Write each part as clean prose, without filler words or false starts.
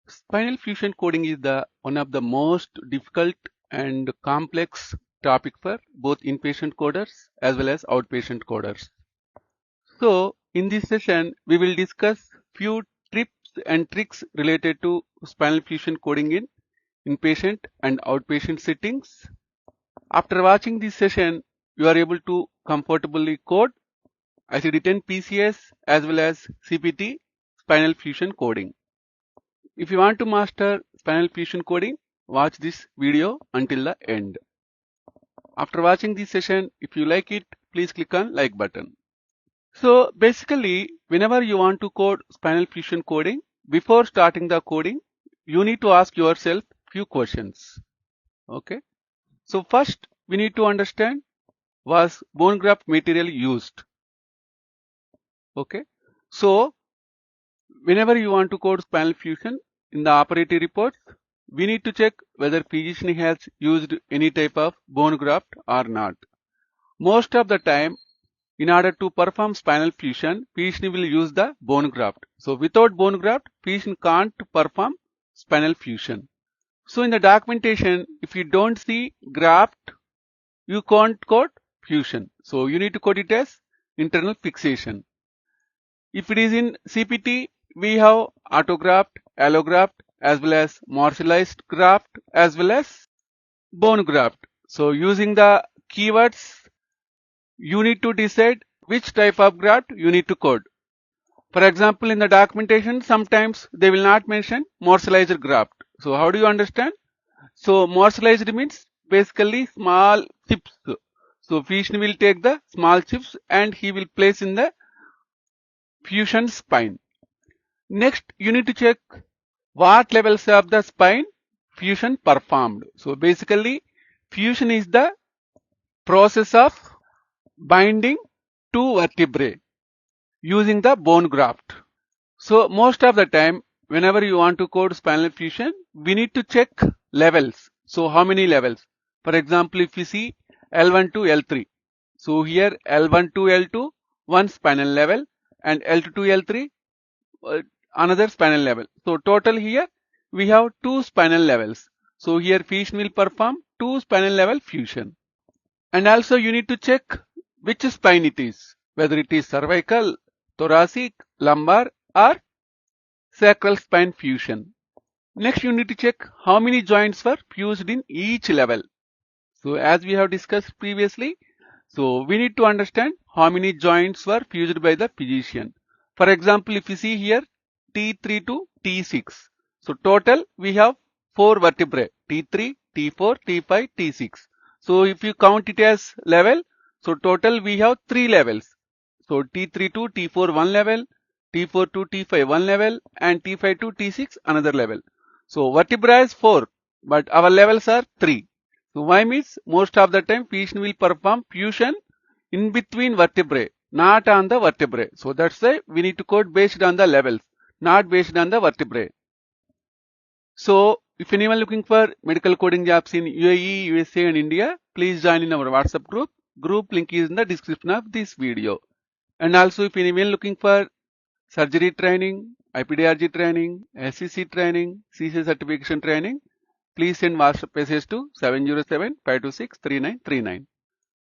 Spinal fusion coding is one of the most difficult and complex topic for both inpatient coders as well as outpatient coders. So in this session, we will discuss few tips and tricks related to spinal fusion coding in inpatient and outpatient settings. After watching this session, you are able to comfortably code ICD-10 PCS as well as CPT spinal fusion coding. If you want to master spinal fusion coding, watch this video until the end. After watching this session, if you like it, please click on like button. So basically, whenever you want to code spinal fusion coding, before starting the coding, you need to ask yourself few questions. Okay. So first, we need to understand, was bone graft material used? Okay. So whenever you want to code spinal fusion in the operative reports, we need to check whether physician has used any type of bone graft or not. Most of the time, in order to perform spinal fusion, physician will use the bone graft. So without bone graft, physician can't perform spinal fusion. So in the documentation, if you don't see graft, you can't code fusion. So you need to code it as internal fixation. If it is in CPT, we have autograft, allograft, as well as morcellized graft, as well as bone graft. So using the keywords, you need to decide which type of graft you need to code. For example, in the documentation, sometimes they will not mention morcellized graft. So how do you understand? So morcellized means basically small chips. So physician will take the small chips and he will place in the fusion spine. Next, you need to check what levels of the spine fusion performed. So basically, fusion is the process of binding two vertebrae using the bone graft. So most of the time, whenever you want to code spinal fusion, we need to check levels. So how many levels? For example, if you see L1 to L3. So here L1 to L2, one spinal level, and L2 to L3, another spinal level. So total here we have two spinal levels. So here physician will perform two spinal level fusion. And also you need to check which spine it is, whether it is cervical, thoracic, lumbar or sacral spine fusion. Next you need to check how many joints were fused in each level. So as we have discussed previously, so we need to understand how many joints were fused by the physician. For example, if you see here T3 to T6. So total we have 4 vertebrae T3, T4, T5, T6. So if you count it as level, so total we have 3 levels. So T3 to T4 one level, T4 to T5 one level and T5 to T6 another level. So vertebra is 4 but our levels are 3. So why means most of the time physician will perform fusion in between vertebrae, not on the vertebrae. So that's why we need to code based on the levels, not based on the vertebrae. So if anyone looking for medical coding jobs in UAE, USA and India, please join in our WhatsApp group. Group link is in the description of this video. And also if anyone looking for surgery training, IPDRG training, SCC training, CC certification training, please send WhatsApp message to 707-526-3939.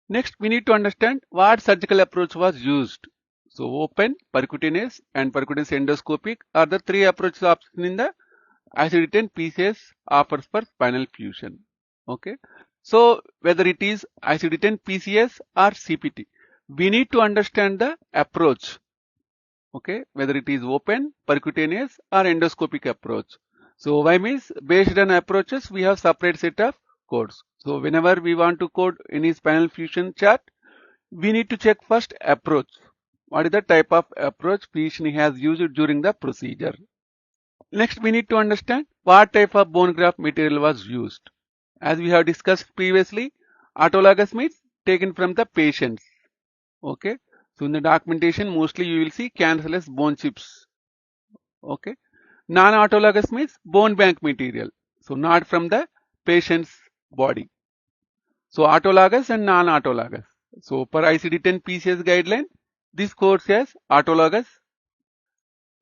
Next, we need to understand what surgical approach was used. So open, percutaneous and percutaneous endoscopic are the three approaches options in the ICD-10 PCS offers for spinal fusion. Okay. So whether it is ICD-10 PCS or CPT, we need to understand the approach. Okay. Whether it is open, percutaneous or endoscopic approach. So why means based on approaches, we have separate set of codes. So whenever we want to code any spinal fusion chart, we need to check first approach. What is the type of approach physician has used during the procedure? Next, we need to understand what type of bone graft material was used. As we have discussed previously, autologous means taken from the patients. Okay. So in the documentation, mostly you will see cancellous bone chips. Okay. Non-autologous means bone bank material. So not from the patient's body. So autologous and non-autologous. So per ICD-10 PCS guideline, this code says autologous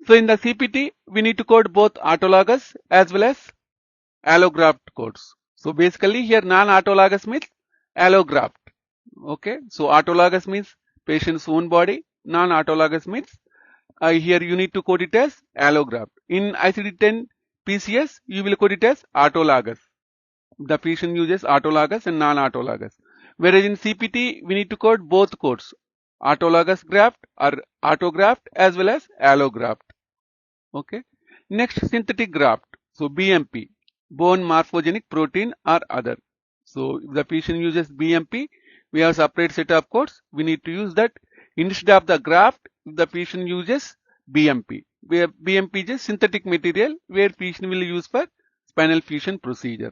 So in the CPT, we need to code both autologous as well as allograft codes. So basically here non-autologous means allograft. Okay, so autologous means patient's own body, non-autologous means here you need to code it as allograft. In ICD-10 PCS, you will code it as autologous. The patient uses autologous and non-autologous. Whereas in CPT, we need to code both codes, autologous graft or autograft as well as allograft. Okay. Next, synthetic graft. So BMP, bone morphogenic protein or other. So if the patient uses BMP, we have separate set of codes. We need to use that instead of the graft. If the patient uses BMP, where BMP is synthetic material where patient will use for spinal fusion procedure.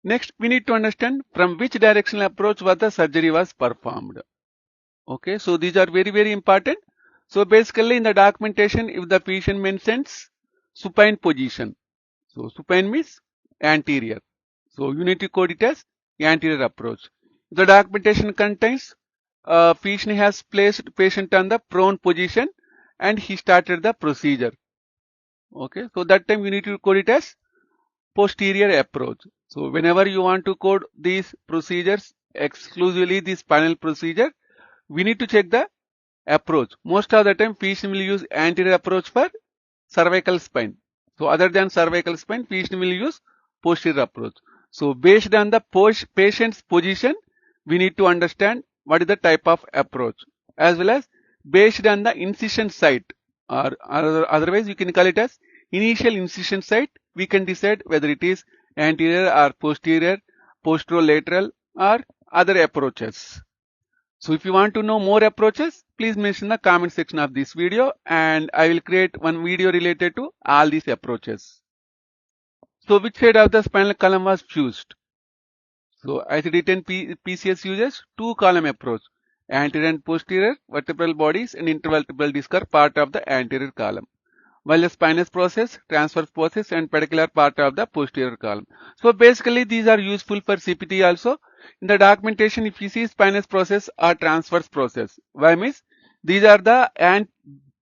Next, we need to understand from which directional approach was the surgery was performed. Okay, so these are very important. So basically in the documentation, if the patient mentions supine position, so supine means anterior. So you need to code it as anterior approach. The documentation contains patient has placed patient on the prone position and he started the procedure. Okay, so that time you need to code it as posterior approach. So whenever you want to code these procedures, exclusively the spinal procedure, we need to check the approach. Most of the time patient will use anterior approach for cervical spine. So other than cervical spine, patient will use posterior approach. So based on the patient's position, we need to understand what is the type of approach, as well as based on the incision site, or otherwise you can call it as initial incision site. We can decide whether it is anterior or posterior, posterolateral or other approaches. So if you want to know more approaches, please mention the comment section of this video and I will create one video related to all these approaches. So which side of the spinal column was fused? So ICD-10 PCS uses two column approach. Anterior and posterior vertebral bodies and intervertebral disc are part of the anterior column, while the spinous process, transverse process and pedicular part of the posterior column. So basically these are useful for CPT also. In the documentation, if you see spinous process or transverse process, why means these are the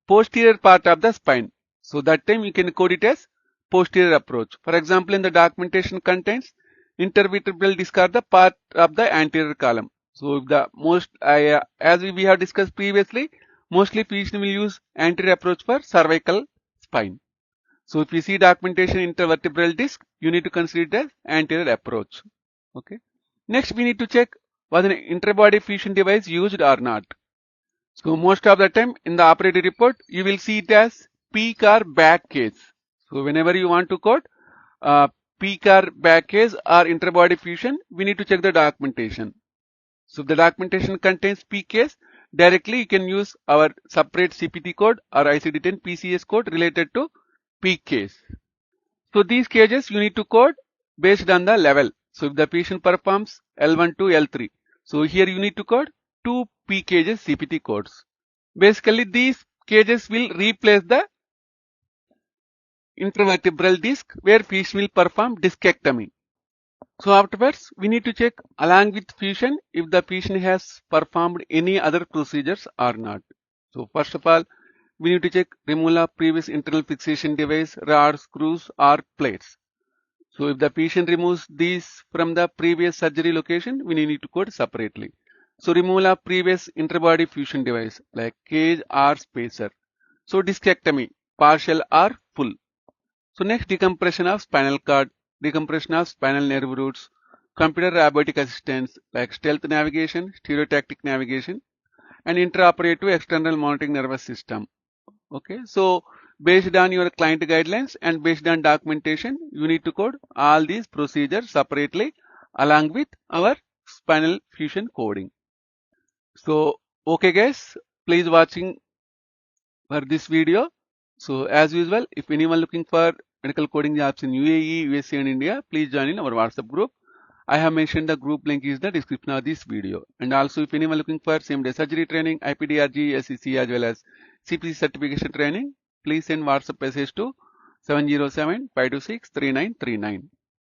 posterior part of the spine. So that time you can code it as posterior approach. For example, in the documentation contains intervertebral disc are the part of the anterior column. So the most, as we have discussed previously, mostly patient will use anterior approach for cervical spine. So if you see documentation intervertebral disc, you need to consider it as anterior approach. Okay. Next, we need to check was an interbody fusion device used or not. So most of the time in the operative report, you will see it as peak or back case. So whenever you want to code peak or back case or interbody fusion, we need to check the documentation. So if the documentation contains peak case, directly you can use our separate CPT code or ICD-10 PCS code related to peak case. So these cases you need to code based on the level. So if the patient performs L1 to L3, so here you need to code two P cases CPT codes. Basically these cases will replace the intervertebral disc where patient will perform discectomy. So afterwards we need to check along with fusion if the patient has performed any other procedures or not. So first of all, we need to check removal of previous internal fixation device, rods, screws or plates. So if the patient removes these from the previous surgery location, we need to code separately. So removal of previous interbody fusion device like cage or spacer. So discectomy, partial or full. So next, decompression of spinal cord, decompression of spinal nerve roots, computer robotic assistance like stealth navigation, stereotactic navigation, and intraoperative external monitoring nervous system. Okay, so based on your client guidelines and based on documentation, you need to code all these procedures separately along with our spinal fusion coding. So, okay guys, please watching for this video. So as usual, if anyone looking for medical coding jobs in UAE, USA and India, please join in our WhatsApp group. I have mentioned the group link is the description of this video. And also if anyone looking for same day surgery training, IPDRG, SEC as well as CPC certification training, please send WhatsApp message to 707-526-3939.